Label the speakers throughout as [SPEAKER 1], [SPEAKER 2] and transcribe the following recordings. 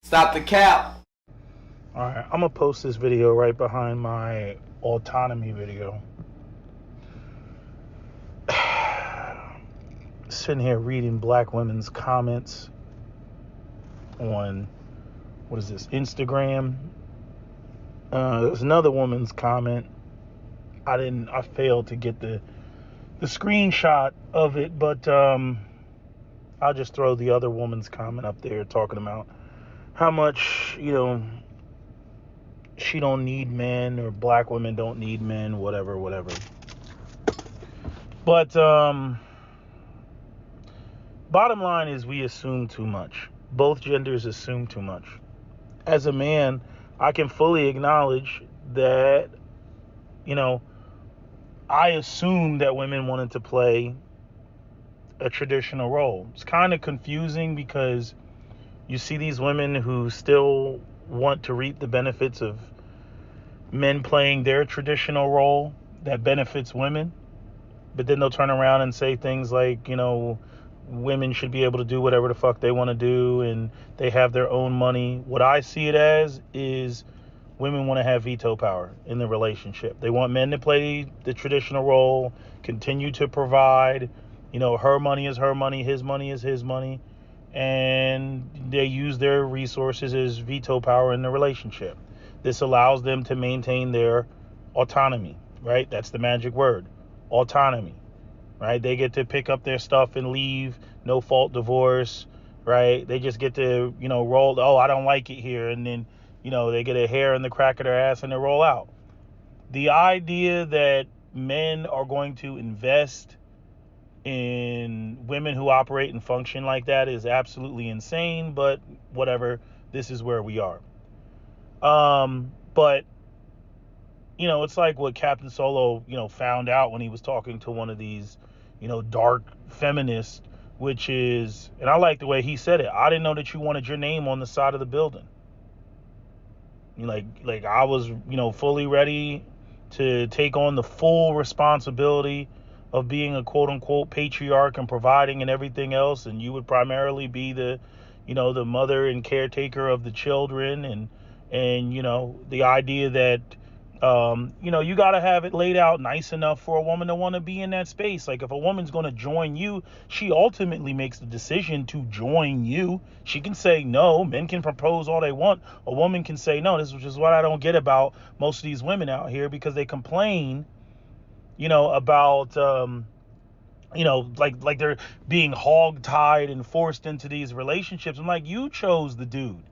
[SPEAKER 1] Stop the cap.
[SPEAKER 2] Alright, I'm gonna post this video right behind my autonomy video. Sitting here reading black women's comments on, what is this, Instagram. There's another woman's comment. I failed to get the screenshot of it, but I'll just throw the other woman's comment up there talking about how much, she don't need men, or black women don't need men, whatever. But bottom line is, we assume too much. Both genders assume too much. As a man, I can fully acknowledge that, I assumed that women wanted to play a traditional role. It's kind of confusing because you see these women who still want to reap the benefits of men playing their traditional role that benefits women, but then they'll turn around and say things like, women should be able to do whatever the fuck they want to do and they have their own money. What I see it as is women want to have veto power in the relationship. They want men to play the traditional role, continue to provide. Her money is her money, his money is his money, and they use their resources as veto power in the relationship. This allows them to maintain their autonomy, right? That's the magic word, autonomy, right? They get to pick up their stuff and leave, no fault divorce, right? They just get to, roll, oh, I don't like it here, and then, they get a hair in the crack of their ass and they roll out. The idea that men are going to invest in women who operate and function like that is absolutely insane, but whatever, this is where we are. But it's like what Captain Solo, found out when he was talking to one of these, dark feminists, which is, and I like the way he said it, I didn't know that you wanted your name on the side of the building. Like I was, fully ready to take on the full responsibility of being a quote unquote patriarch and providing and everything else, and you would primarily be the the mother and caretaker of the children, and the idea that you got to have it laid out nice enough for a woman to want to be in that space. Like, if a woman's going to join you, she ultimately makes the decision to join you. She can say no. Men can propose all they want. A woman can say no. This is just what I don't get about most of these women out here, because they complain, about, like they're being hog-tied and forced into these relationships. I'm like, you chose the dude.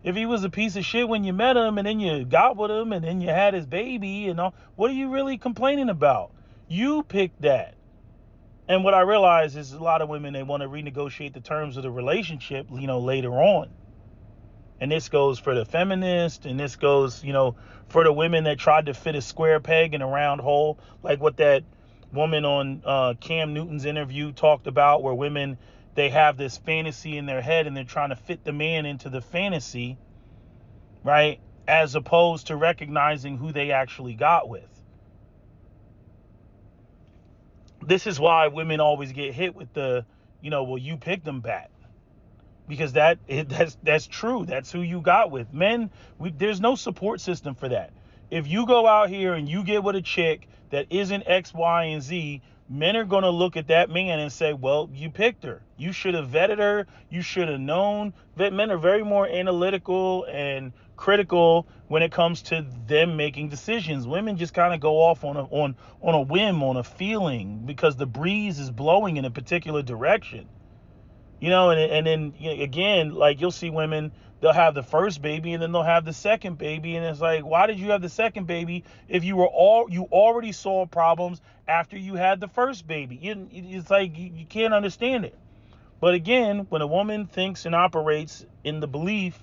[SPEAKER 2] If he was a piece of shit when you met him, and then you got with him, and then you had his baby and all, what are you really complaining about? You picked that. And what I realize is a lot of women, they want to renegotiate the terms of the relationship, later on. And this goes for the feminist, and this goes, for the women that tried to fit a square peg in a round hole, like what that woman on Cam Newton's interview talked about, where women, they have this fantasy in their head and they're trying to fit the man into the fantasy, right? As opposed to recognizing who they actually got with. This is why women always get hit with the, well, you picked them back. Because that's true. That's who you got with. Men, there's no support system for that. If you go out here and you get with a chick that isn't X, Y, and Z, men are going to look at that man and say, well, you picked her. You should have vetted her. You should have known. That men are very more analytical and critical when it comes to them making decisions. Women just kind of go off on a whim, on a feeling, because the breeze is blowing in a particular direction. And then again, like, you'll see women, they'll have the first baby and then they'll have the second baby, and it's like, why did you have the second baby if you already saw problems after you had the first baby? It's like you can't understand it. But again, when a woman thinks and operates in the belief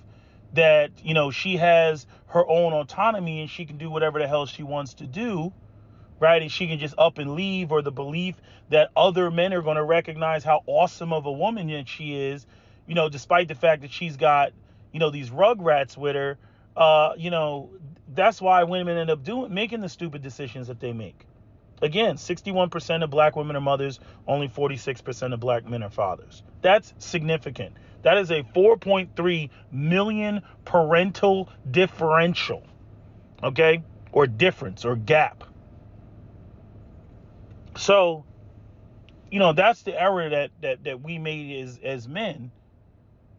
[SPEAKER 2] that she has her own autonomy and she can do whatever the hell she wants to do, right, and she can just up and leave, or the belief that other men are going to recognize how awesome of a woman that she is, despite the fact that she's got, these rugrats with her, that's why women end up making the stupid decisions that they make. Again, 61% of black women are mothers, only 46% of black men are fathers. That's significant. That is a 4.3 million parental differential, okay? Or difference or gap. So, that's the error that we made as men,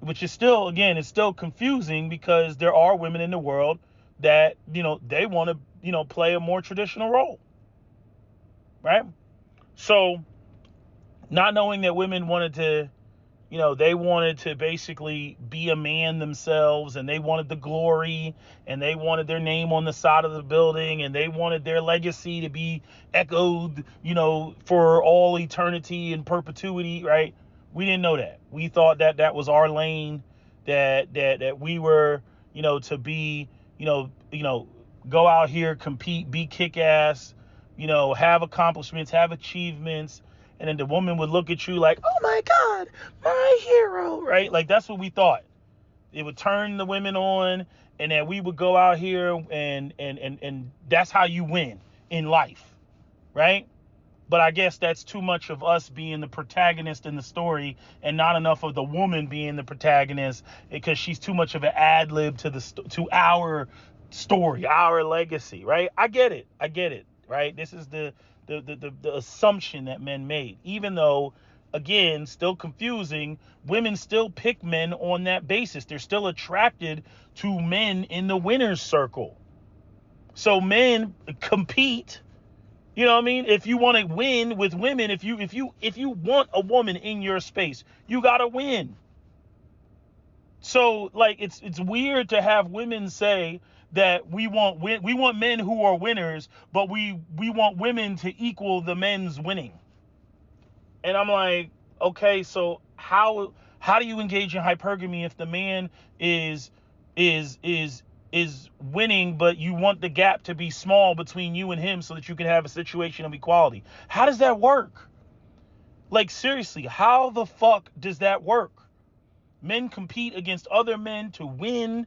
[SPEAKER 2] which is still, again, it's still confusing because there are women in the world that, they want to, play a more traditional role, right? So, not knowing that women wanted to, they wanted to basically be a man themselves, and they wanted the glory, and they wanted their name on the side of the building, and they wanted their legacy to be echoed, for all eternity and perpetuity, right? We didn't know that. We thought that was our lane, that we were, to be, go out here, compete, be kick-ass, have accomplishments, have achievements. And then the woman would look at you like, oh my God, my hero, right? Like, that's what we thought. It would turn the women on, and that we would go out here and that's how you win in life, right? But I guess that's too much of us being the protagonist in the story and not enough of the woman being the protagonist, because she's too much of an ad lib to our story, our legacy, right? I get it, right? This is the assumption that men made, even though, again, still confusing. Women still pick men on that basis. They're still attracted to men in the winner's circle. So men compete. You know what I mean? If you want to win with women, if you want a woman in your space, you gotta win. So, like, it's weird to have women say that we want men who are winners, but we want women to equal the men's winning. And I'm like, okay, so how do you engage in hypergamy if the man is winning, but you want the gap to be small between you and him so that you can have a situation of equality? How does that work? Like, seriously, how the fuck does that work? Men compete against other men to win,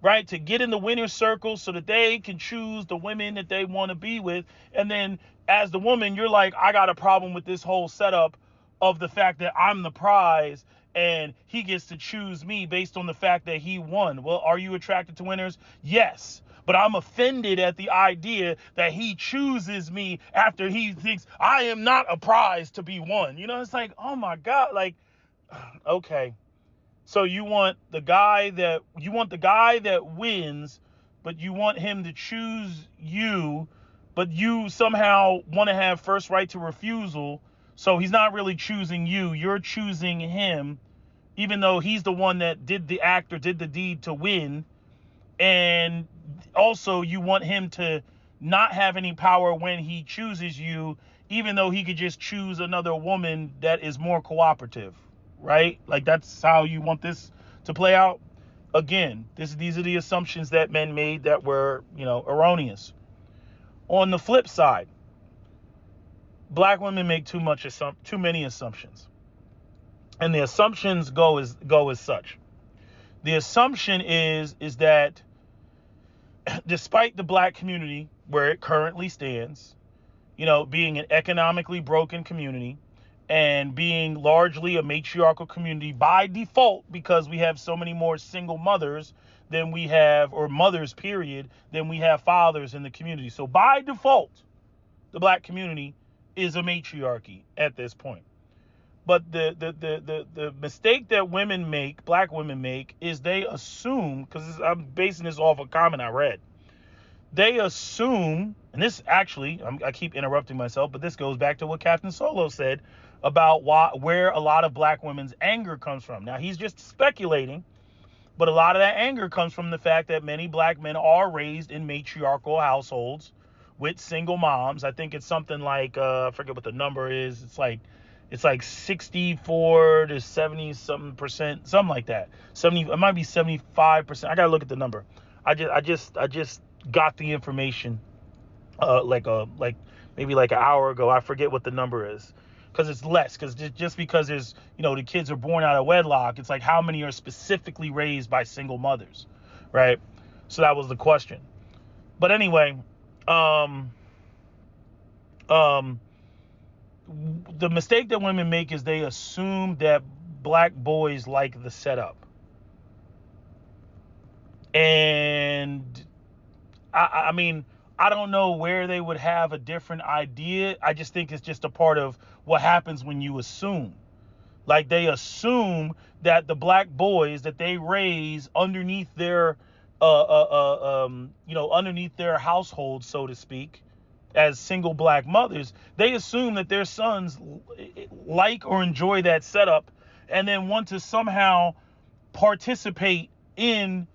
[SPEAKER 2] right? To get in the winner's circle so that they can choose the women that they want to be with. And then as the woman, you're like, I got a problem with this whole setup of the fact that I'm the prize and he gets to choose me based on the fact that he won. Well, are you attracted to winners? Yes. But I'm offended at the idea that he chooses me after he thinks I am not a prize to be won. It's like, oh my God, like, okay. So you want the guy that wins, but you want him to choose you, but you somehow want to have first right to refusal. So he's not really choosing you, you're choosing him, even though he's the one that did the act or did the deed to win. And also you want him to not have any power when he chooses you, even though he could just choose another woman that is more cooperative. Right? Like, that's how you want this to play out. Again, these are the assumptions that men made that were, erroneous. On the flip side, black women make too many assumptions. And the assumptions go as such. The assumption is that despite the black community where it currently stands, being an economically broken community, and being largely a matriarchal community by default, because we have so many more single mothers than we have, or mothers period, than we have fathers in the community. So by default, the black community is a matriarchy at this point. But the mistake that black women make, is they assume, because I'm basing this off a comment I read, they assume, and this actually, I keep interrupting myself, but this goes back to what Captain Solo said about where a lot of black women's anger comes from. Now, he's just speculating, but a lot of that anger comes from the fact that many black men are raised in matriarchal households with single moms. I think it's something like, I forget what the number is. It's like 64 to 70 something percent, something like that. It might be 75%. I gotta look at the number. I just got the information maybe like an hour ago. I forget what the number is, because it's less, because just because there's, the kids are born out of wedlock, it's like how many are specifically raised by single mothers, right? So that was the question. But anyway, the mistake that women make is they assume that black boys like the setup. And I mean, I don't know where they would have a different idea. I just think it's just a part of what happens when you assume. Like, they assume that the black boys that they raise underneath their underneath their household, so to speak, as single black mothers, they assume that their sons like or enjoy that setup and then want to somehow participate in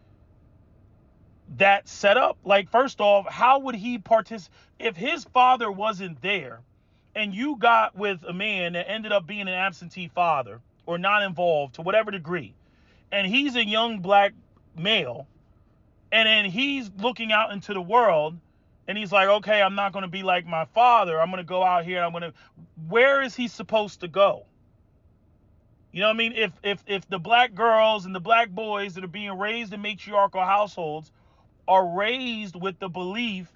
[SPEAKER 2] that setup. Like, first off, how would he participate if his father wasn't there and you got with a man that ended up being an absentee father or not involved to whatever degree, and he's a young black male, and then he's looking out into the world and he's like, okay, I'm not going to be like my father. I'm going to go out here and where is he supposed to go? You know what I mean? If the black girls and the black boys that are being raised in matriarchal households are raised with the belief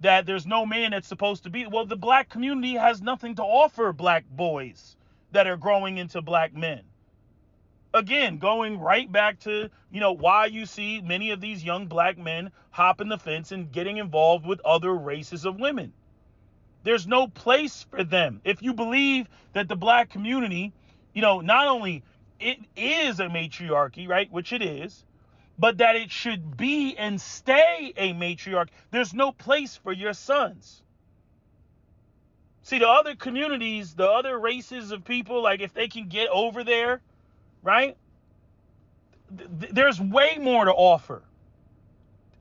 [SPEAKER 2] that there's no man that's supposed to be, well, the black community has nothing to offer black boys that are growing into black men. Again, going right back to, why you see many of these young black men hopping the fence and getting involved with other races of women. There's no place for them. If you believe that the black community, not only it is a matriarchy, right, which it is, but that it should be and stay a matriarch, there's no place for your sons. See, the other communities, the other races of people, like, if they can get over there, right, there's way more to offer.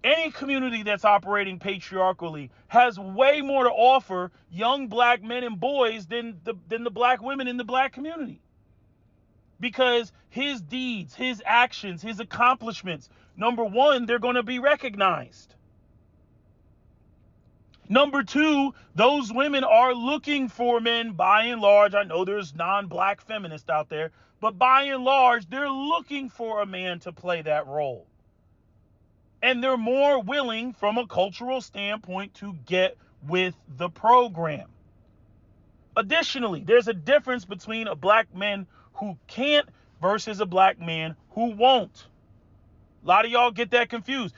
[SPEAKER 2] Any community that's operating patriarchally has way more to offer young black men and boys than the black women in the black community. Because his deeds, his actions, his accomplishments, number one, they're going to be recognized. Number two, those women are looking for men, by and large. I know there's non-black feminists out there, but by and large, they're looking for a man to play that role. And they're more willing, from a cultural standpoint, to get with the program. Additionally, there's a difference between a black man who can't versus a black man who won't. A lot of y'all get that confused.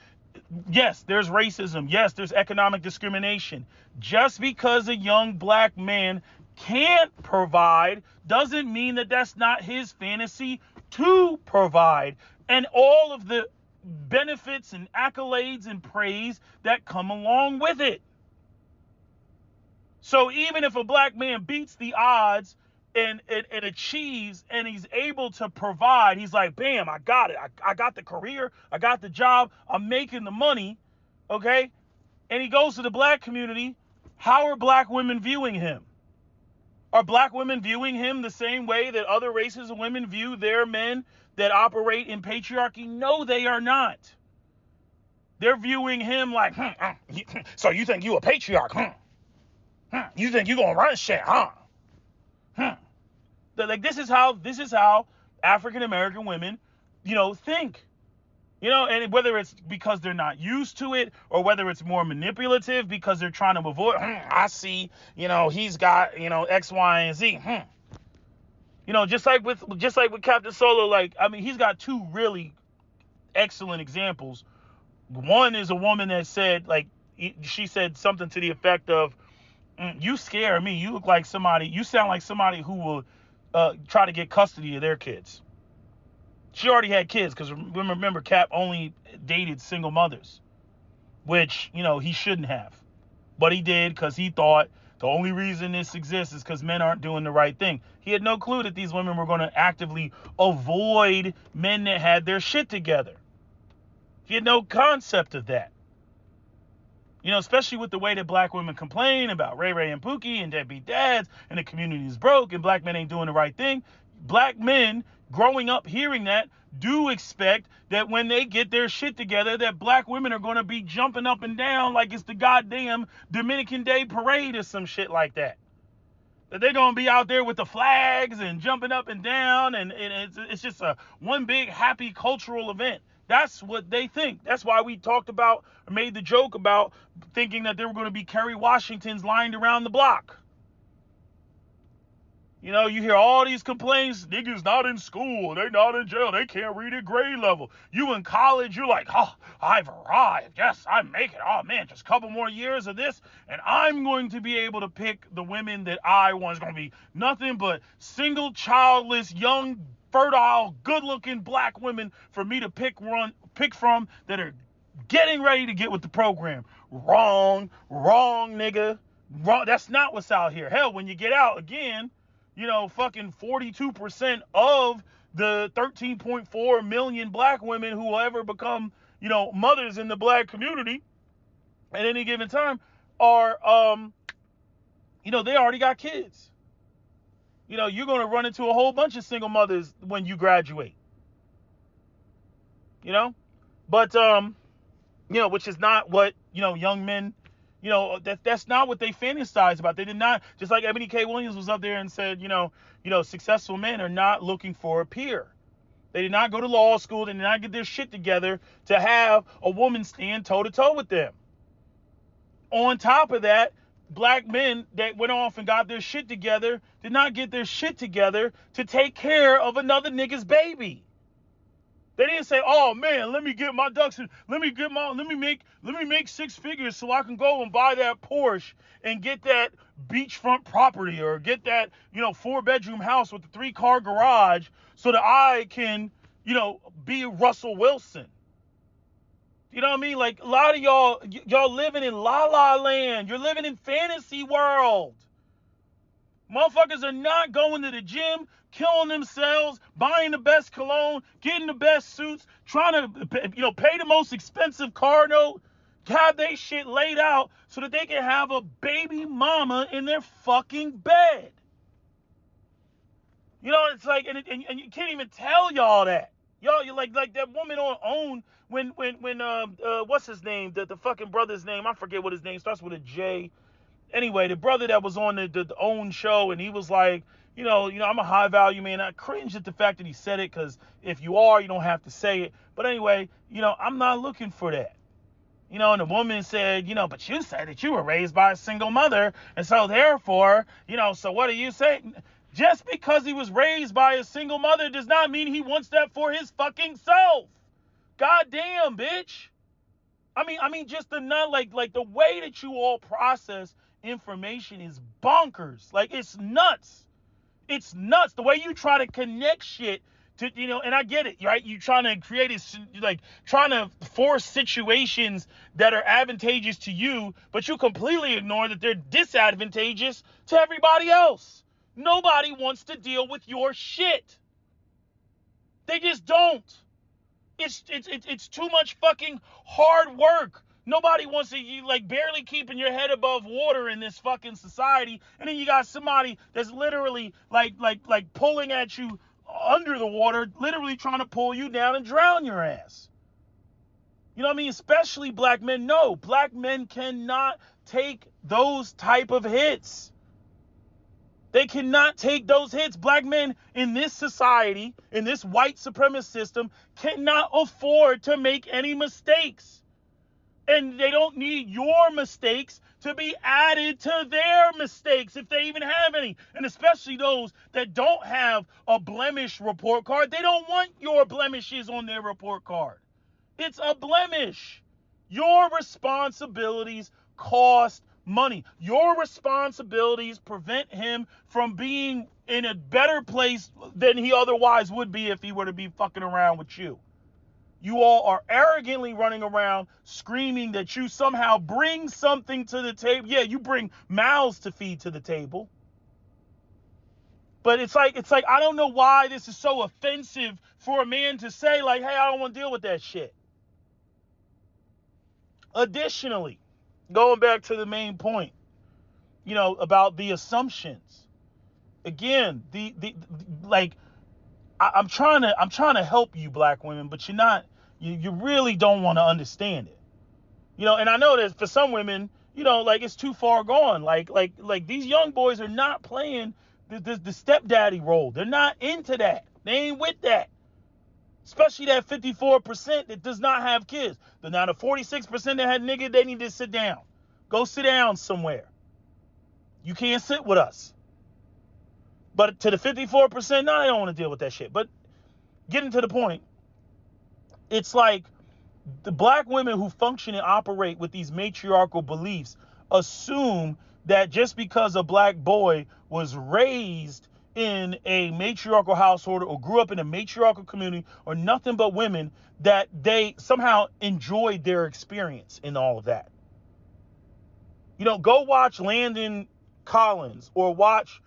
[SPEAKER 2] Yes, there's racism. Yes, there's economic discrimination. Just because a young black man can't provide doesn't mean that that's not his fantasy to provide, and all of the benefits and accolades and praise that come along with it. So even if a black man beats the odds and achieves and he's able to provide, he's like, bam, I got it. I got the career. I got the job. I'm making the money. Okay. And he goes to the black community. How are black women viewing him? Are black women viewing him the same way that other races of women view their men that operate in patriarchy? No, they are not. They're viewing him like, so you think you a patriarch, You think you gonna run shit, Like, this is how African American women, think. And whether it's because they're not used to it or whether it's more manipulative because they're trying to avoid, I see, he's got, X, Y, and Z. Just like with Captain Solo, like, I mean, he's got two really excellent examples. One is a woman that said, like, she said something to the effect of, you scare me. You look like somebody, you sound like somebody who will try to get custody of their kids. She already had kids, because remember, Cap only dated single mothers, which, he shouldn't have. But he did, because he thought the only reason this exists is because men aren't doing the right thing. He had no clue that these women were going to actively avoid men that had their shit together. He had no concept of that. Especially with the way that black women complain about Ray Ray and Pookie and deadbeat dads, and the community is broke and black men ain't doing the right thing. Black men growing up hearing that do expect that when they get their shit together, that black women are going to be jumping up and down like it's the goddamn Dominican Day parade or some shit like that. That they're going to be out there with the flags and jumping up and down, and it's just a one big happy cultural event. That's what they think. That's why we talked about, or made the joke about thinking that there were going to be Kerry Washingtons lined around the block. You know, you hear all these complaints, niggas not in school, they not in jail, they can't read at grade level. You in college, you're like, oh, I've arrived, yes, I make it, oh man, just a couple more years of this, and I'm going to be able to pick the women that I want. It's going to be nothing but single, childless, young, fertile, good-looking black women for me to pick from that are getting ready to get with the program. Wrong, nigga. Wrong. That's not what's out here. Hell, when you get out again, you know, fucking 42% of the 13.4 million black women who will ever become, you know, mothers in the black community at any given time are, you know, they already got kids. You know, you're going to run into a whole bunch of single mothers when you graduate. You know? But, you know, which is not what, you know, young men, you know, that's not what they fantasize about. They did not, just like Ebony K. Williams was up there and said, you know, successful men are not looking for a peer. They did not go to law school. They did not get their shit together to have a woman stand toe to toe with them. On top of that, black men that went off and got their shit together did not get their shit together to take care of another nigga's baby. They didn't say, "Oh man, let me get my ducks in. Let me make six figures so I can go and buy that Porsche and get that beachfront property or get that, you know, 4-bedroom house with a 3-car garage so that I can, you know, be Russell Wilson." You know what I mean? Like, a lot of y'all living in la la land. You're living in fantasy world. Motherfuckers are not going to the gym, killing themselves, buying the best cologne, getting the best suits, trying to, you know, pay the most expensive car note, have they shit laid out so that they can have a baby mama in their fucking bed. You know, it's like, and you can't even tell y'all that. Y'all, you like that woman on OWN when what's his name? The fucking brother's name, I forget what his name starts with a J. Anyway, the brother that was on the OWN show, and he was like, you know, I'm a high value man. I cringed at the fact that he said it, because if you are, you don't have to say it. But anyway, you know, I'm not looking for that. You know, and the woman said, you know, but you said that you were raised by a single mother, and so therefore, you know, so what are you saying? Just because he was raised by a single mother does not mean he wants that for his fucking self. Goddamn, bitch. I mean, just the like the way that you all process information is bonkers. Like, it's nuts. It's nuts. The way you try to connect shit to, you know, and I get it, right? You trying to create trying to force situations that are advantageous to you, but you completely ignore that they're disadvantageous to everybody else. Nobody wants to deal with your shit. They just don't. It's too much fucking hard work. Nobody wants to, you like barely keeping your head above water in this fucking society, and then you got somebody that's literally like pulling at you under the water, literally trying to pull you down and drown your ass. You know what I mean? Especially black men. No, black men cannot take those type of hits. They cannot take those hits. Black men in this society, in this white supremacist system, cannot afford to make any mistakes. And they don't need your mistakes to be added to their mistakes, if they even have any. And especially those that don't have a blemish report card. They don't want your blemishes on their report card. It's a blemish. Your responsibilities cost money. Your responsibilities prevent him from being in a better place than he otherwise would be if he were to be fucking around with you. You all are arrogantly running around screaming that you somehow bring something to the table. Yeah, you bring mouths to feed to the table. But it's like I don't know why this is so offensive for a man to say, like, hey, I don't want to deal with that shit. Additionally, going back to the main point, you know, about the assumptions. Again, I'm trying to help you black women, but you're not, you really don't want to understand it. You know, and I know that for some women, you know, like, it's too far gone. Like these young boys are not playing the stepdaddy role. They're not into that. They ain't with that. Especially that 54% that does not have kids. But now the 46% that had nigga, they need to sit down. Go sit down somewhere. You can't sit with us. But to the 54%, no, I don't want to deal with that shit. But getting to the point, it's like the black women who function and operate with these matriarchal beliefs assume that just because a black boy was raised in a matriarchal household or grew up in a matriarchal community or nothing but women, that they somehow enjoyed their experience in all of that. You know, go watch Landon Collins or watch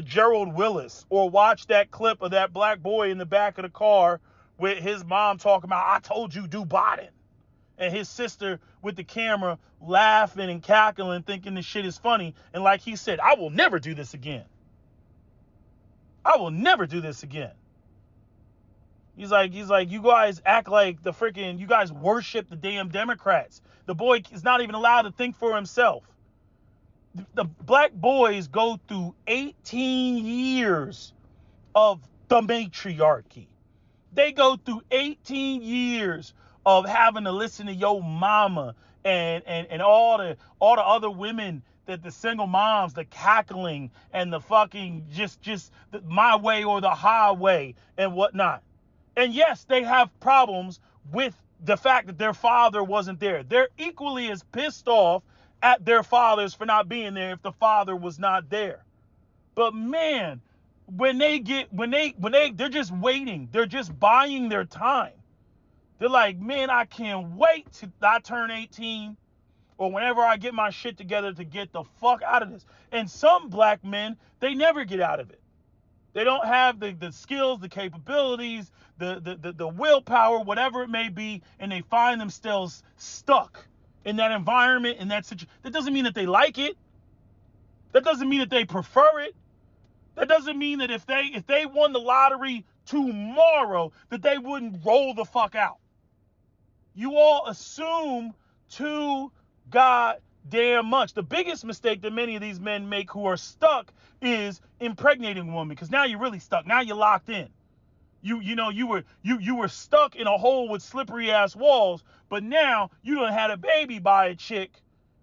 [SPEAKER 2] Gerald Willis or watch that clip of that black boy in the back of the car with his mom talking about, I told you do Biden. And his sister with the camera laughing and cackling, thinking this shit is funny. And like he said, I will never do this again. I will never do this again. He's like, you guys act like you guys worship the damn Democrats. The boy is not even allowed to think for himself. The black boys go through 18 years of the matriarchy. They go through 18 years of having to listen to your mama and all the other women, that the single moms, the cackling and the fucking just the, my way or the highway and whatnot. And yes, they have problems with the fact that their father wasn't there. They're equally as pissed off at their fathers for not being there if the father was not there. But man, they're just waiting. They're just buying their time. They're like, man, I can't wait till I turn 18 or whenever I get my shit together to get the fuck out of this. And some black men, they never get out of it. They don't have the skills, the capabilities, the willpower, whatever it may be, and they find themselves stuck in that environment, in that situation. That doesn't mean that they like it. That doesn't mean that they prefer it. That doesn't mean that if they won the lottery tomorrow, that they wouldn't roll the fuck out. You all assume too goddamn much. The biggest mistake that many of these men make who are stuck is impregnating a woman, because now you're really stuck. Now you're locked in. You were stuck in a hole with slippery ass walls, but now you done had a baby by a chick,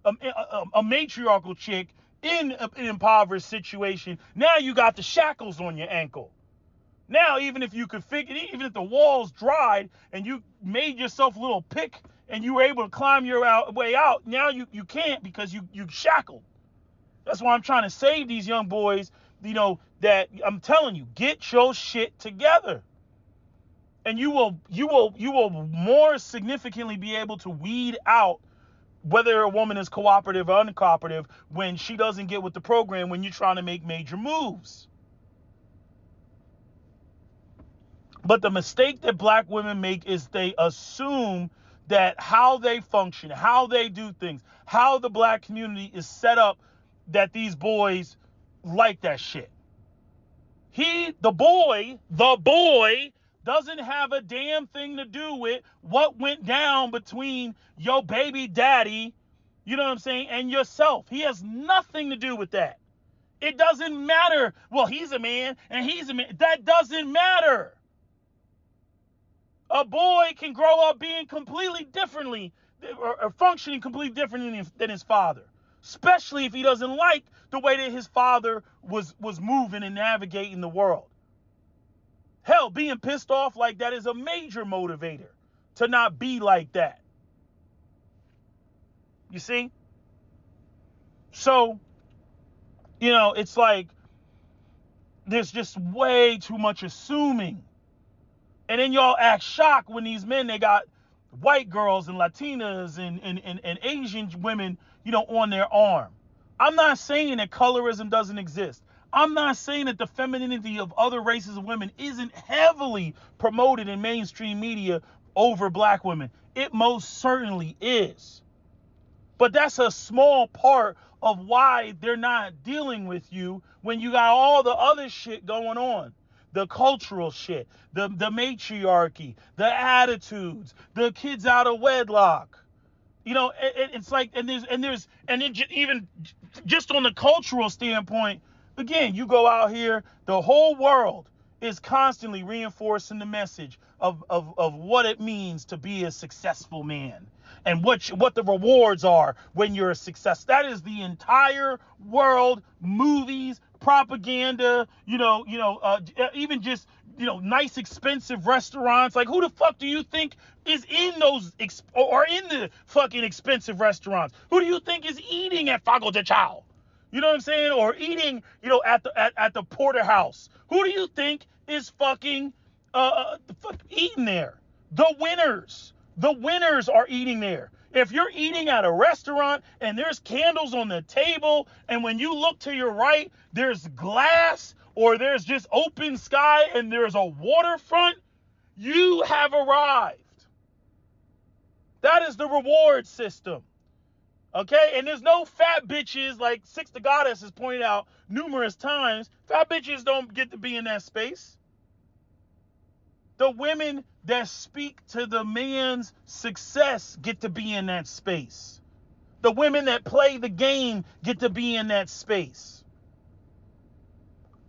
[SPEAKER 2] a matriarchal chick in an impoverished situation. Now you got the shackles on your ankle. Now, even if you could even if the walls dried and you made yourself a little pick and you were able to climb your way out, now you can't because you shackled. That's why I'm trying to save these young boys, that I'm telling you, get your shit together. And you will more significantly be able to weed out whether a woman is cooperative or uncooperative when she doesn't get with the program when you're trying to make major moves. But the mistake that black women make is they assume that how they function, how they do things, how the black community is set up, that these boys like that shit. The boy doesn't have a damn thing to do with what went down between your baby daddy, you know what I'm saying, and yourself. He has nothing to do with that. It doesn't matter. Well, he's a man and he's a man. That doesn't matter. A boy can grow up being completely differently or functioning completely differently than his father, especially if he doesn't like the way that his father was moving and navigating the world. Hell, being pissed off like that is a major motivator to not be like that. You see? So, it's like there's just way too much assuming. And then y'all act shocked when these men, they got white girls and Latinas and Asian women, on their arm. I'm not saying that colorism doesn't exist. I'm not saying that the femininity of other races of women isn't heavily promoted in mainstream media over black women. It most certainly is. But that's a small part of why they're not dealing with you when you got all the other shit going on. The cultural shit, the matriarchy, the attitudes, the kids out of wedlock. It's like, even just on the cultural standpoint, again, you go out here, the whole world is constantly reinforcing the message of what it means to be a successful man and what the rewards are when you're a success. That is the entire world, movies, propaganda, even just, nice expensive restaurants. Like, who the fuck do you think is in those or in the fucking expensive restaurants? Who do you think is eating at Fogo de Chao? You know what I'm saying? Or eating, at the porterhouse. Who do you think is fucking eating there? The winners. The winners are eating there. If you're eating at a restaurant and there's candles on the table, and when you look to your right, there's glass or there's just open sky and there's a waterfront, you have arrived. That is the reward system. Okay? And there's no fat bitches, like Six the Goddess has pointed out numerous times. Fat bitches don't get to be in that space. The women that speak to the man's success get to be in that space. The women that play the game get to be in that space.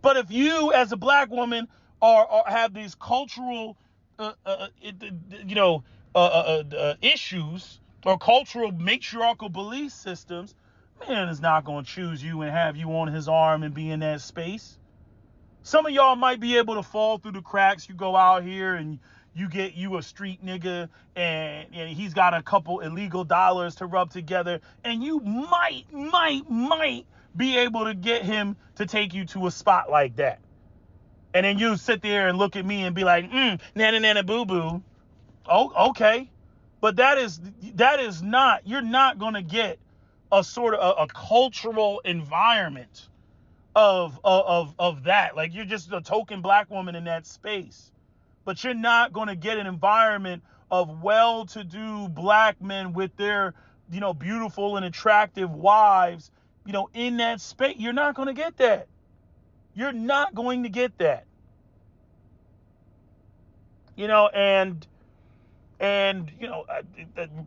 [SPEAKER 2] But if you, as a black woman, have these cultural, issues or cultural matriarchal belief systems, man is not going to choose you and have you on his arm and be in that space. Some of y'all might be able to fall through the cracks. You go out here and you get you a street nigga and he's got a couple illegal dollars to rub together, and you might be able to get him to take you to a spot like that. And then you sit there and look at me and be like, nana boo boo. Oh, okay. But that is not, you're not going to get a sort of a cultural environment of that. Like, you're just a token black woman in that space. But you're not going to get an environment of well-to-do black men with their, beautiful and attractive wives, in that space. You're not going to get that. You're not going to get that.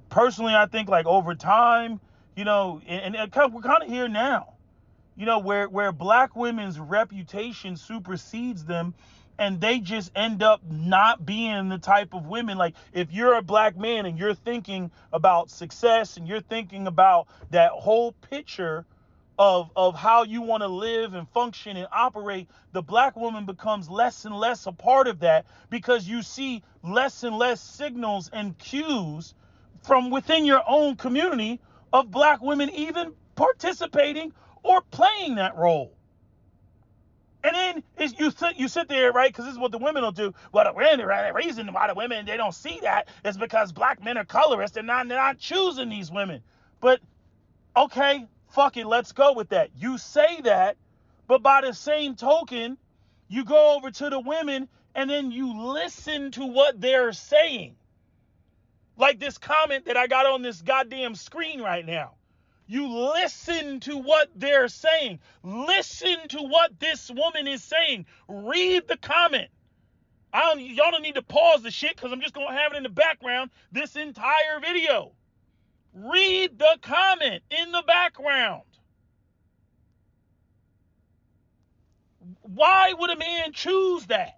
[SPEAKER 2] Personally, I think, like, over time, and we're kind of here now, where black women's reputation supersedes them, and they just end up not being the type of women. Like, if you're a black man and you're thinking about success and you're thinking about that whole picture of how you want to live and function and operate, the black woman becomes less and less a part of that, because you see less and less signals and cues from within your own community of black women even participating or playing that role. And then you sit there, right? Because this is what the women will do. Well, the reason why the women, they don't see that is because black men are colorists and they're not choosing these women. But, okay, fuck it, let's go with that. You say that, but by the same token, you go over to the women and then you listen to what they're saying. Like this comment that I got on this goddamn screen right now. You listen to what they're saying. Listen to what this woman is saying. Read the comment. Y'all don't need to pause the shit, because I'm just going to have it in the background this entire video. Read the comment in the background. Why would a man choose that?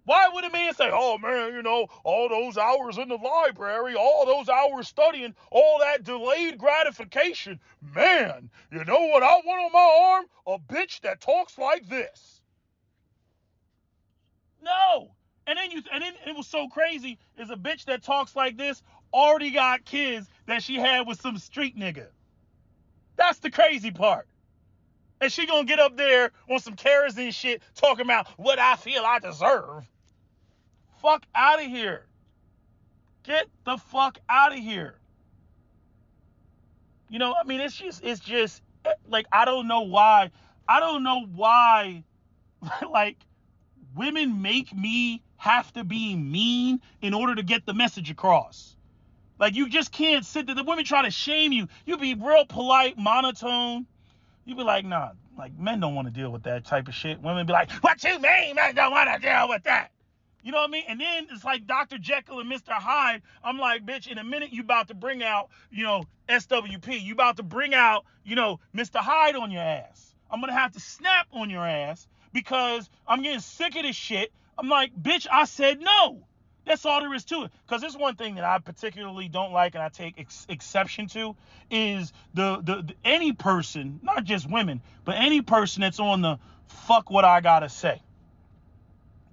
[SPEAKER 2] Why would a man say, oh man, all those hours in the library, all those hours studying, all that delayed gratification, man, you know what I want on my arm? A bitch that talks like this. No. And then it was so crazy, is a bitch that talks like this already got kids that she had with some street nigga. That's the crazy part. And she gonna get up there on some kerosene shit talking about what I feel I deserve. Fuck out of here. Get the fuck out of here. It's just like, I don't know why, like, women make me have to be mean in order to get the message across. Like, you just can't sit there. The women try to shame you. You be real polite, monotone. You be like, nah, like, men don't want to deal with that type of shit. Women be like, what you mean men don't want to deal with that? You know what I mean? And then it's like Dr. Jekyll and Mr. Hyde. I'm like, bitch, in a minute you about to bring out, SWP. You about to bring out, Mr. Hyde on your ass. I'm going to have to snap on your ass because I'm getting sick of this shit. I'm like, bitch, I said no. That's all there is to it. Because there's one thing that I particularly don't like and I take exception to is the any person, not just women, but any person that's on the fuck what I gotta say.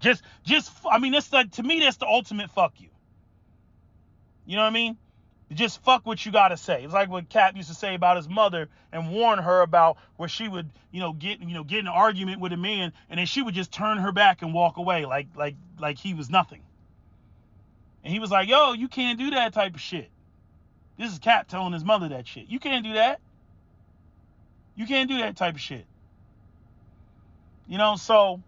[SPEAKER 2] I mean, that's like, to me, that's the ultimate fuck you. You know what I mean? Just fuck what you gotta say. It's like what Cap used to say about his mother and warn her about where she would, get in an argument with a man, and then she would just turn her back and walk away like he was nothing. And he was like, yo, you can't do that type of shit. This is Cap telling his mother that shit. You can't do that. You can't do that type of shit. So,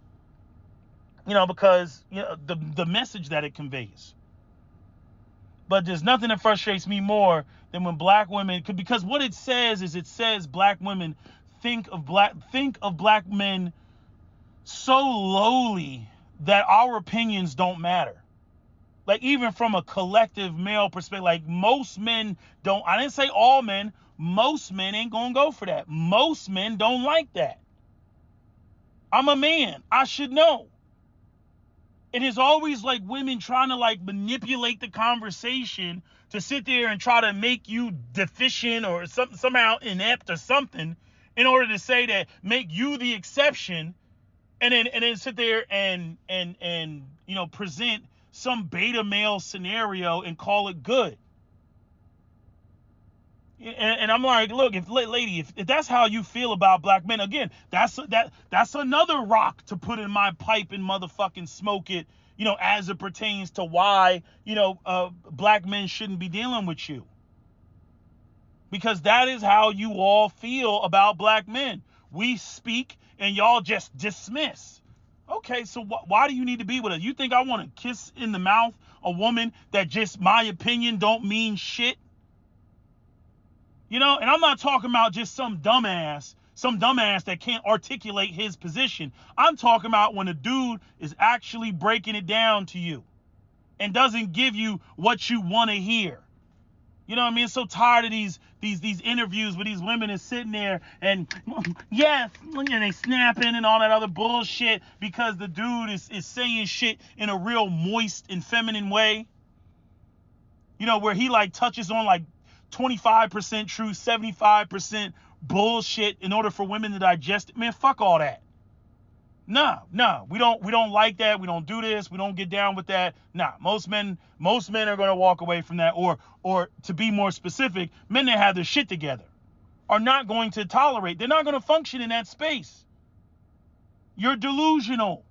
[SPEAKER 2] because, the message that it conveys. But there's nothing that frustrates me more than when black women, because what it says is black women think of black men so lowly that our opinions don't matter. Like, even from a collective male perspective, like, most men don't, I didn't say all men, most men ain't gonna go for that. Most men don't like that. I'm a man. I should know. It is always like women trying to like manipulate the conversation to sit there and try to make you deficient or somehow inept or something in order to say that, make you the exception, and then sit there and present some beta male scenario and call it good. And I'm like, look, if that's how you feel about black men, again, that's another rock to put in my pipe and motherfucking smoke it, as it pertains to why, black men shouldn't be dealing with you. Because that is how you all feel about black men. We speak and y'all just dismiss. Okay, so why do you need to be with us? You think I want to kiss in the mouth a woman that just my opinion don't mean shit? And I'm not talking about just some dumbass that can't articulate his position. I'm talking about when a dude is actually breaking it down to you and doesn't give you what you want to hear. You know what I mean? So tired of these interviews where these women is sitting there and yes, and they snapping and all that other bullshit because the dude is saying shit in a real moist and feminine way. Where he like touches on like 25% truth, 75% bullshit in order for women to digest it. Man, fuck all that. Nah, we don't like that. We don't do this. We don't get down with that. Nah, most men are going to walk away from that, or to be more specific, men that have their shit together are not going to tolerate. They're not going to function in that space. You're delusional.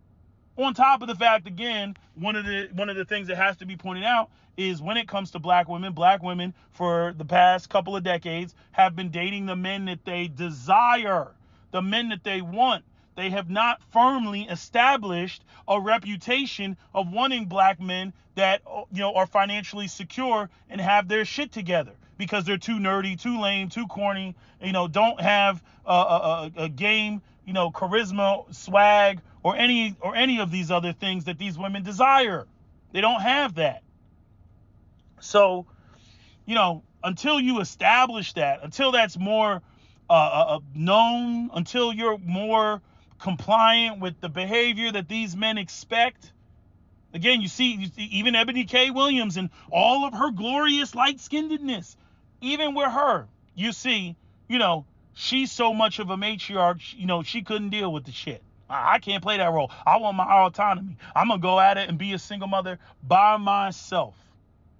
[SPEAKER 2] On top of the fact, again, one of the things that has to be pointed out is when it comes to black women for the past couple of decades have been dating the men that they desire, the men that they want. They have not firmly established a reputation of wanting black men that, are financially secure and have their shit together because they're too nerdy, too lame, too corny, don't have a game, charisma, swag, or any of these other things that these women desire. They don't have that. So, until you establish that, until that's more known, until you're more compliant with the behavior that these men expect. Again, you see even Ebony K. Williams and all of her glorious light-skinnedness, even with her, you see, she's so much of a matriarch, she couldn't deal with the shit. I can't play that role. I want my autonomy. I'm going to go at it and be a single mother by myself,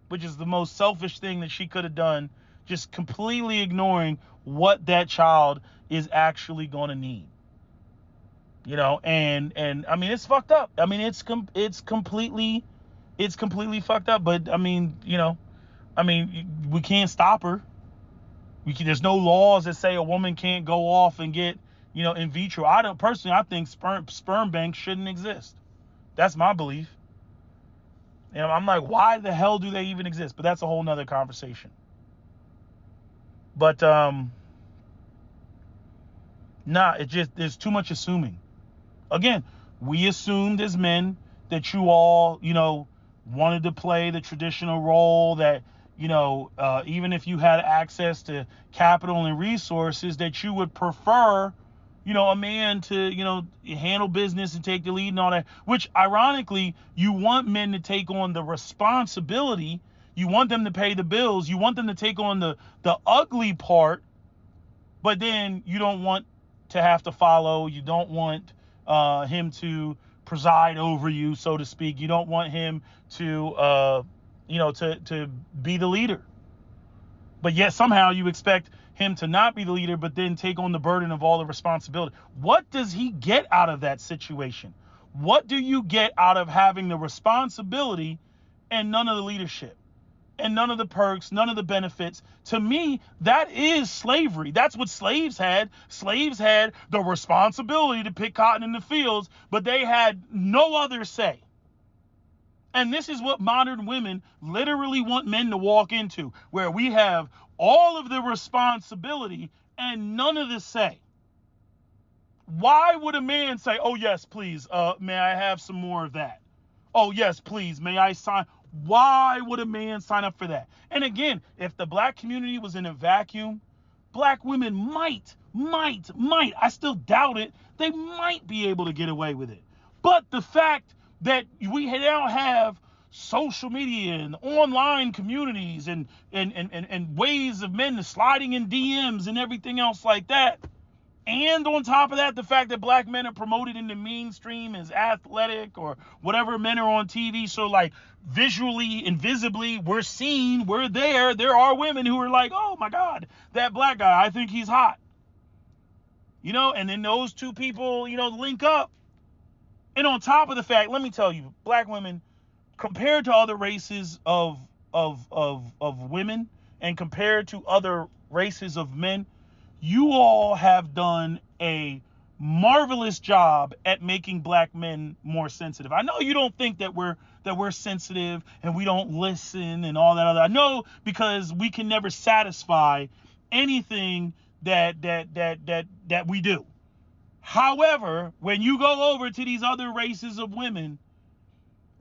[SPEAKER 2] which is the most selfish thing that she could have done, just completely ignoring what that child is actually going to need. And I mean, it's fucked up. I mean, it's completely fucked up. But I mean, we can't stop her. There's no laws that say a woman can't go off and get, in vitro. I think sperm banks shouldn't exist. That's my belief. And I'm like, why the hell do they even exist? But that's a whole nother conversation. But there's too much assuming. Again, we assumed as men that you all, wanted to play the traditional role, that, even if you had access to capital and resources, that you would prefer, a man to, handle business and take the lead and all that, which ironically, you want men to take on the responsibility. You want them to pay the bills. You want them to take on the ugly part, but then you don't want to have to follow. You don't want him to preside over you, so to speak. You don't want him to, to be the leader. But yet somehow you expect him to not be the leader, but then take on the burden of all the responsibility. What does he get out of that situation? What do you get out of having the responsibility and none of the leadership and none of the perks, none of the benefits? To me, that is slavery. That's what slaves had. Slaves had the responsibility to pick cotton in the fields, but they had no other say. And this is what modern women literally want men to walk into, where we have all of the responsibility and none of the say. Why would a man say, oh, yes, please, may I have some more of that? Oh, yes, please, may I sign? Why would a man sign up for that? And again, if the black community was in a vacuum, black women might, I still doubt it, they might be able to get away with it. But the fact that we now have social media and online communities and ways of men sliding in DMs and everything else like that. And on top of that, the fact that black men are promoted in the mainstream as athletic or whatever men are on TV. So like visually and visibly, we're seen, we're there. There are women who are like, oh my God, that black guy, I think he's hot. And then those two people, link up. And on top of the fact, let me tell you, black women, compared to other races of women and compared to other races of men, you all have done a marvelous job at making black men more sensitive. I know you don't think that we're sensitive and we don't listen and all that other. I know, because we can never satisfy anything that we do. However, when you go over to these other races of women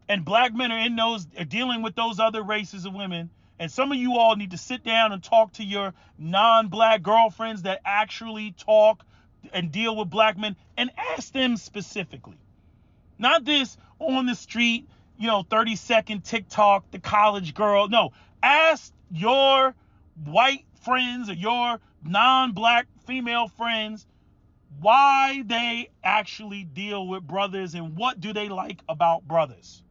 [SPEAKER 2] and black men are dealing with those other races of women, and some of you all need to sit down and talk to your non-black girlfriends that actually talk and deal with black men and ask them specifically. Not this on the street, 30-second TikTok, the college girl. No, ask your white friends or your non-black female friends why they actually deal with brothers and what do they like about brothers.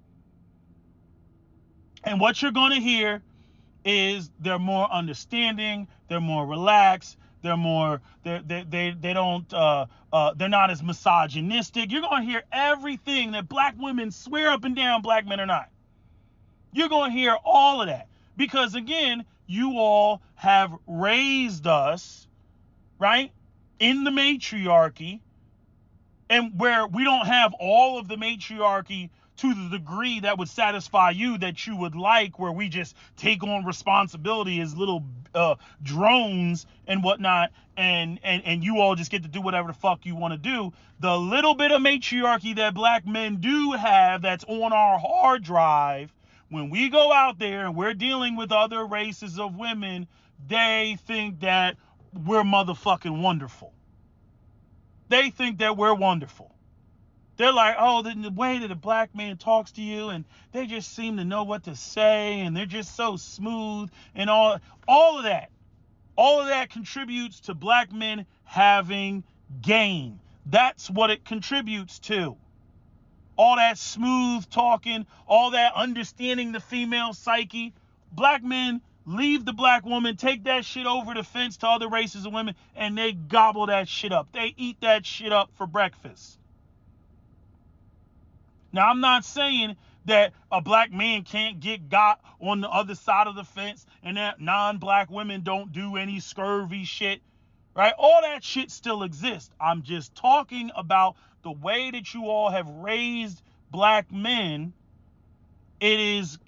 [SPEAKER 2] And what you're going to hear is they're more understanding, they're more relaxed, they're not as misogynistic. You're going to hear everything that black women swear up and down black men are not. You're going to hear all of that because, again, you all have raised us, right, in the matriarchy, and where we don't have all of the matriarchy to the degree that would satisfy you, that you would like, where we just take on responsibility as little drones and whatnot, and you all just get to do whatever the fuck you want to do. The little bit of matriarchy that black men do have that's on our hard drive, when we go out there and we're dealing with other races of women, they think that we're motherfucking wonderful. They think that we're wonderful. They're like, oh, the way that a black man talks to you, and they just seem to know what to say, and they're just so smooth, and all of that. All of that contributes to black men having game. That's what it contributes to. All that smooth talking, all that understanding the female psyche. Black men leave the black woman, take that shit over the fence to other races of women, and they gobble that shit up. They eat that shit up for breakfast. Now, I'm not saying that a black man can't get got on the other side of the fence and that non-black women don't do any scurvy shit, right? All that shit still exists. I'm just talking about the way that you all have raised black men. It is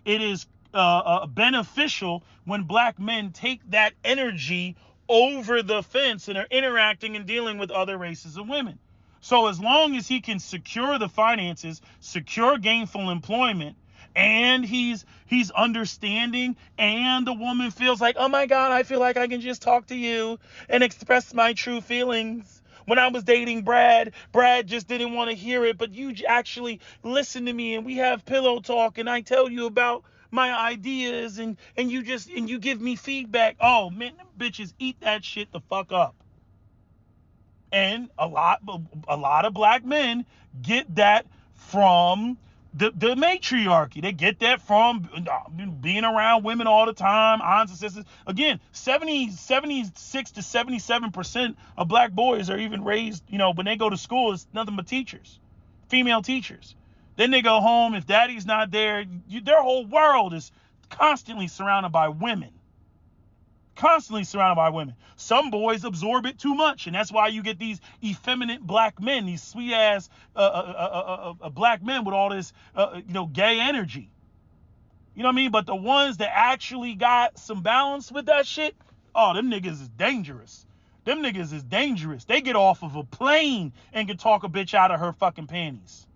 [SPEAKER 2] beneficial when black men take that energy over the fence and are interacting and dealing with other races of women. So as long as he can secure the finances, secure gainful employment, and he's understanding, and the woman feels like, oh my God, I feel like I can just talk to you and express my true feelings when I was dating Brad just didn't want to hear it, but you actually listen to me and we have pillow talk and I tell you about my ideas and you give me feedback. Oh man, them bitches eat that shit the fuck up. And a lot of black men get that from the matriarchy. They get that from being around women all the time, aunts and sisters. Again, 76 to 77% of black boys are even raised, when they go to school, it's nothing but teachers, female teachers. Then they go home. If daddy's not there, their whole world is constantly surrounded by women. Constantly surrounded by women. Some boys absorb it too much, and that's why you get these effeminate black men, these sweet ass black men with all this gay energy. You know what I mean? But the ones that actually got some balance with that shit, oh, them niggas is dangerous. Them niggas is dangerous. They get off of a plane and can talk a bitch out of her fucking panties.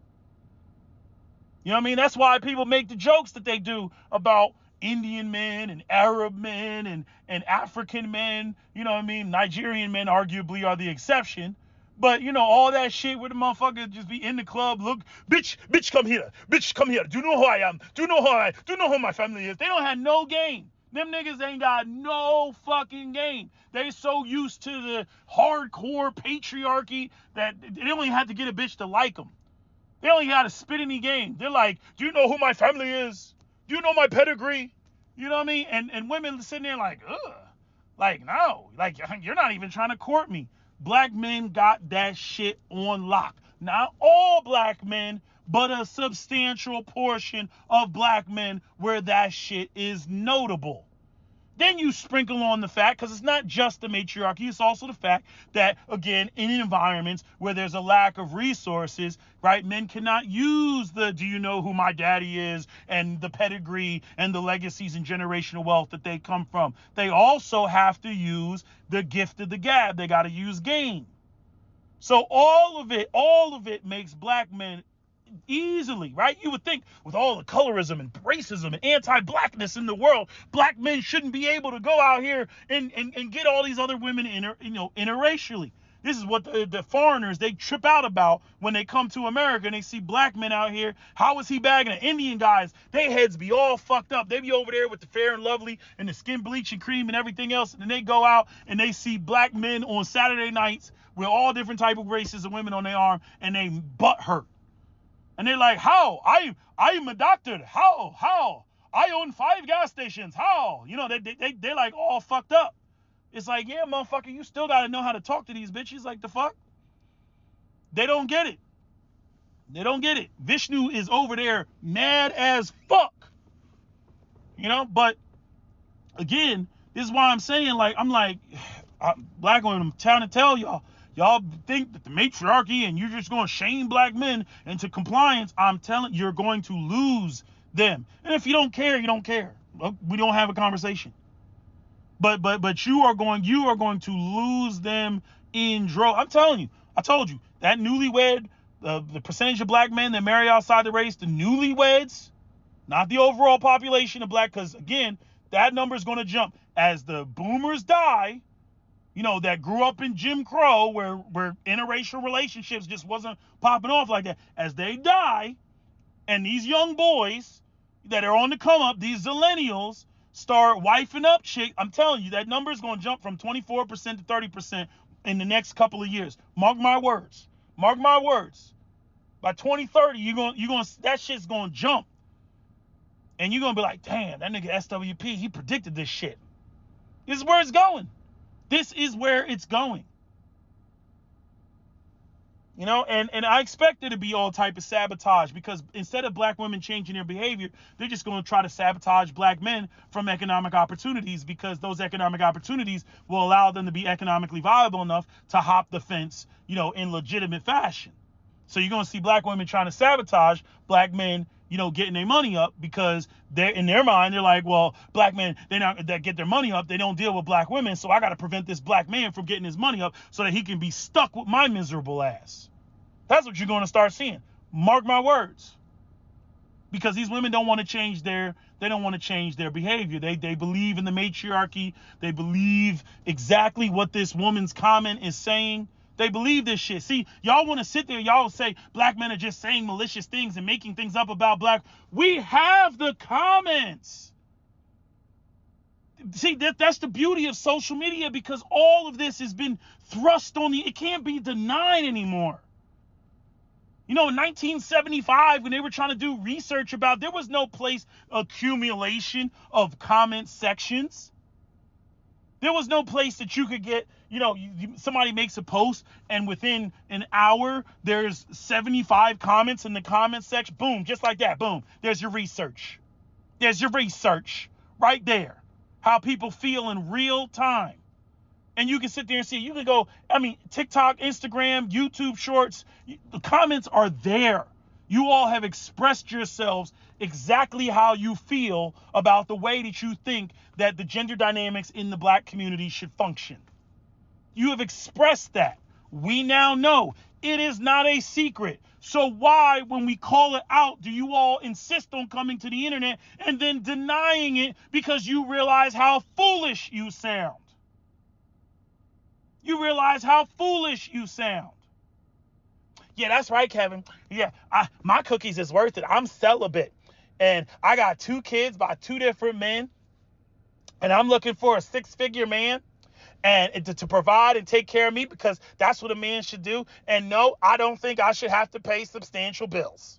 [SPEAKER 2] You know what I mean? That's why people make the jokes that they do about Indian men and Arab men and African men. You know what I mean? Nigerian men arguably are the exception. But, all that shit where the motherfucker just be in the club, look, bitch, come here. Bitch, come here. Do you know who I am? Do you know who my family is? They don't have no game. Them niggas ain't got no fucking game. They so used to the hardcore patriarchy that they only had to get a bitch to like them. They only got to spit any game. They're like, do you know who my family is? Do you know my pedigree? You know what I mean? And women sitting there like, ugh. Like, no. Like, you're not even trying to court me. Black men got that shit on lock. Not all black men, but a substantial portion of black men where that shit is notable. Then you sprinkle on the fact, because it's not just the matriarchy, it's also the fact that, again, in environments where there's a lack of resources, right, men cannot use the do you know who my daddy is and the pedigree and the legacies and generational wealth that they come from. They also have to use the gift of the gab. They got to use game. So all of it makes black men easily, right? You would think with all the colorism and racism and anti-blackness in the world, black men shouldn't be able to go out here and get all these other women interracially. This is what the foreigners, they trip out about when they come to America and they see black men out here. How is he bagging the Indian guys? Their heads be all fucked up. They be over there with the Fair and Lovely and the skin bleaching cream and everything else. And then they go out and they see black men on Saturday nights with all different type of races of women on their arm and they butt hurt. And they're like, how? I'm a doctor. How? I own 5 gas stations. How? They're like all fucked up. It's like, yeah, motherfucker, you still got to know how to talk to these bitches. Like, the fuck? They don't get it. They don't get it. Vishnu is over there mad as fuck. But again, this is why I'm saying, like, black women, I'm trying to tell y'all. Y'all think that the matriarchy and you're just going to shame black men into compliance. I'm telling you, you're going to lose them. And if you don't care, you don't care. We don't have a conversation. But you are going to lose them in droves. I'm telling you. I told you that newlywed, the percentage of black men that marry outside the race, the newlyweds, not the overall population of black, because again, that number is going to jump as the boomers die. That grew up in Jim Crow where interracial relationships just wasn't popping off like that. As they die, and these young boys that are on the come up, these zillennials, start wifing up chicks, I'm telling you, that number is going to jump from 24% to 30% in the next couple of years. Mark my words. Mark my words. By 2030, that shit's going to jump. And you're going to be like, damn, that nigga SWP, he predicted this shit. This is where it's going. This is where it's going. And I expect there to be all type of sabotage, because instead of black women changing their behavior, they're just going to try to sabotage black men from economic opportunities, because those economic opportunities will allow them to be economically viable enough to hop the fence, in legitimate fashion. So you're going to see black women trying to sabotage black men, getting their money up, because they're in their mind, they're like, well, black men, that get their money up, they don't deal with black women, so I got to prevent this black man from getting his money up so that he can be stuck with my miserable ass. That's what you're going to start seeing. Mark my words. Because these women don't want to change their behavior. They believe in the matriarchy. They believe exactly what this woman's comment is saying. They believe this shit. See, y'all want to sit there, y'all say black men are just saying malicious things and making things up about black. We have the comments. See, that's the beauty of social media, because all of this has been thrust on it can't be denied anymore. You know, in 1975, when they were trying to do research about, there was no place accumulation of comment sections. There was no place that you could get, somebody makes a post and within an hour, there's 75 comments in the comment section. Boom, just like that. Boom, there's your research. There's your research right there. How people feel in real time. And you can sit there and see, you can go, TikTok, Instagram, YouTube Shorts, the comments are there. You all have expressed yourselves exactly how you feel about the way that you think that the gender dynamics in the black community should function. You have expressed that. We now know it is not a secret. So why, when we call it out, do you all insist on coming to the internet and then denying it because you realize how foolish you sound? You realize how foolish you sound. Yeah, that's right, Kevin. Yeah, my cookies is worth it. I'm celibate. And I got 2 kids by 2 different men. And I'm looking for a 6-figure man and to provide and take care of me, because that's what a man should do. And no, I don't think I should have to pay substantial bills.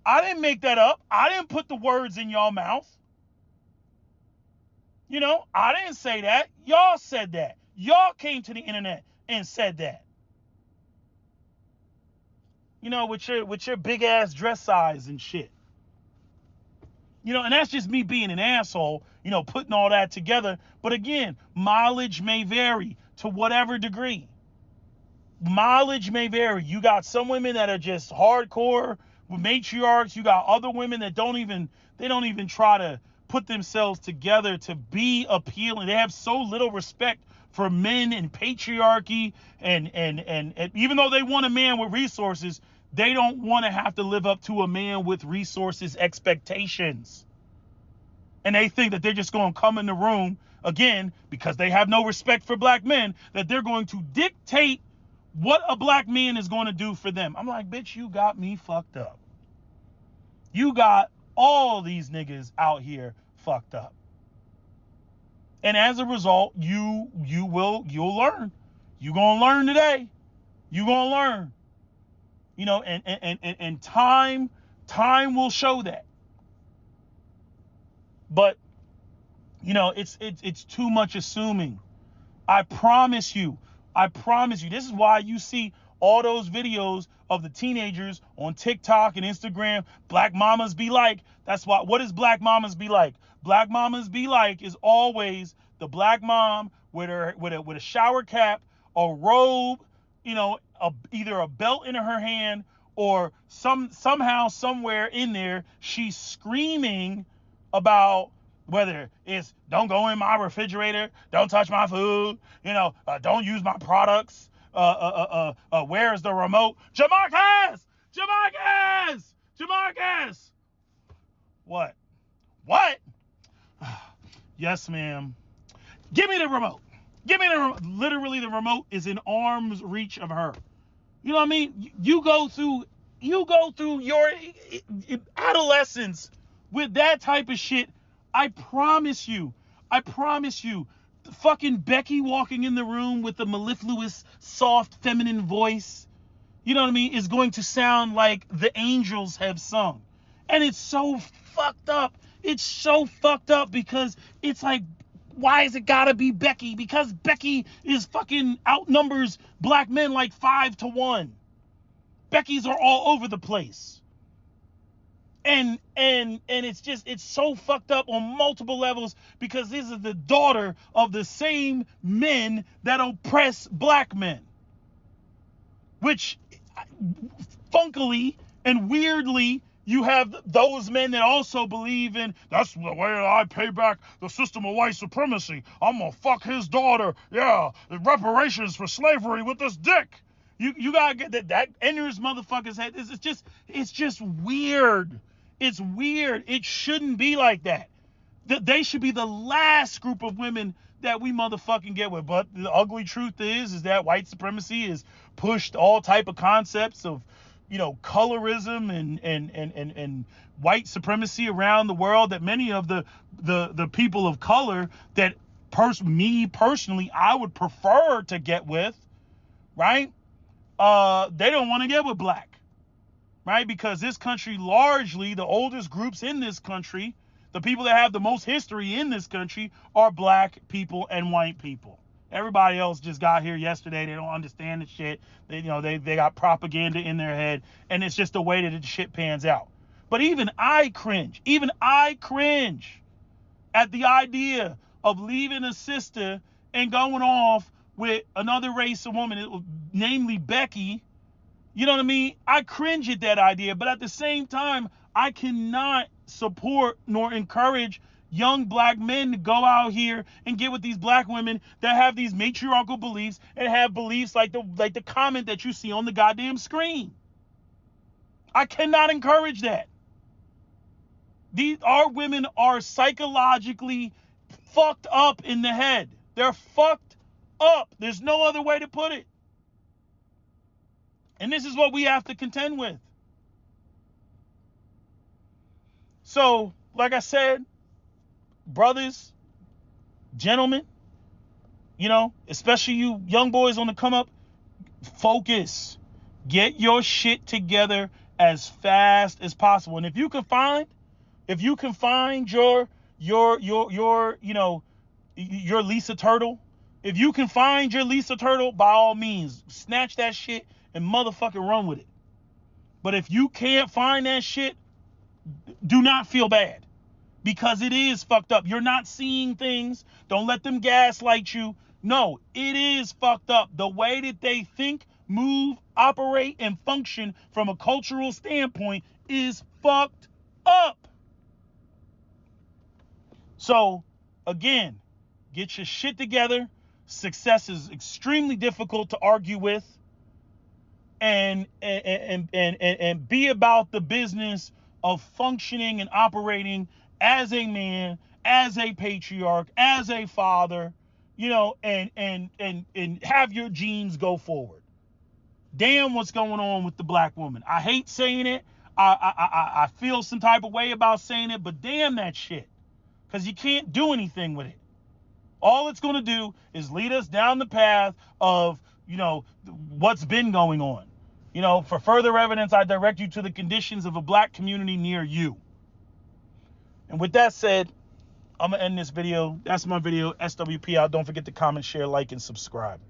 [SPEAKER 2] I didn't make that up. I didn't put the words in y'all mouth. I didn't say that. Y'all said that. Y'all came to the internet and said that. With your big ass dress size and shit. And that's just me being an asshole, putting all that together. But again, mileage may vary to whatever degree. Mileage may vary. You got some women that are just hardcore with matriarchs. You got other women that don't even try to put themselves together to be appealing. They have so little respect for men and patriarchy, and even though they want a man with resources, they don't want to have to live up to a man with resources expectations. And they think that they're just going to come in the room, again, because they have no respect for black men, that they're going to dictate what a black man is going to do for them. I'm like, bitch, you got me fucked up. You got all these niggas out here fucked up. And as a result, you'll learn. You're going to learn today. You're going to learn. And time will show that. But it's too much assuming. I promise you. This is why you see all those videos of the teenagers on TikTok and Instagram. Black mamas be like. That's why. What does black mamas be like? Black mamas be like is always the black mom with a shower cap, a robe, either a belt in her hand, or somehow somewhere in there she's screaming about whether it's don't go in my refrigerator, don't touch my food, don't use my products, where's the remote? Jamarcus! What? Yes, ma'am. Give me the remote. Literally, the remote is in arm's reach of her. You know what I mean? You go through your adolescence with that type of shit. I promise you. Fucking Becky walking in the room with the mellifluous, soft, feminine voice, is going to sound like the angels have sung. And it's so fucked up. It's so fucked up because it's like, why is it gotta be Becky? Because Becky is fucking outnumbers black men like 5-1. Beckys are all over the place. And it's so fucked up on multiple levels because this is the daughter of the same men that oppress black men. Which, funkily and weirdly, you have those men that also believe in, that's the way I pay back the system of white supremacy. I'm gonna fuck his daughter. Yeah, reparations for slavery with this dick. You gotta get that enters motherfucker's head. It's just weird. It's weird. It shouldn't be like that. They should be the last group of women that we motherfucking get with. But the ugly truth is that white supremacy has pushed all type of concepts of, colorism and white supremacy around the world, that many of the people of color that me personally I would prefer to get with, right? They don't want to get with black, right? Because this country, largely the oldest groups in this country, the people that have the most history in this country, are black people and white people. Everybody else just got here yesterday. They don't understand the shit. They got propaganda in their head, and it's just the way that the shit pans out. But even I cringe at the idea of leaving a sister and going off with another race of woman, namely Becky. You know what I mean? I cringe at that idea, but at the same time, I cannot support nor encourage young black men to go out here and get with these black women that have these matriarchal beliefs and have beliefs like the comment that you see on the goddamn screen. I cannot encourage that. Our women are psychologically fucked up in the head. They're fucked up. There's no other way to put it. And this is what we have to contend with. So, like I said, brothers, gentlemen, especially you young boys on the come up, focus. Get your shit together as fast as possible. And if you can find your Lisa Turtle, if you can find your Lisa Turtle, by all means, snatch that shit and motherfucking run with it. But if you can't find that shit, do not feel bad, because it is fucked up. You're not seeing things. Don't let them gaslight you. No, it is fucked up. The way that they think, move, operate, and function from a cultural standpoint is fucked up. So, again, get your shit together. Success is extremely difficult to argue with. And be about the business of functioning and operating as a man, as a patriarch, as a father, and have your genes go forward. Damn, what's going on with the black woman? I hate saying it. I feel some type of way about saying it, but damn that shit. Because you can't do anything with it. All it's going to do is lead us down the path of, what's been going on. For further evidence, I direct you to the conditions of a black community near you. And with that said, I'm going to end this video. That's my video. SWP out. Don't forget to comment, share, like, and subscribe.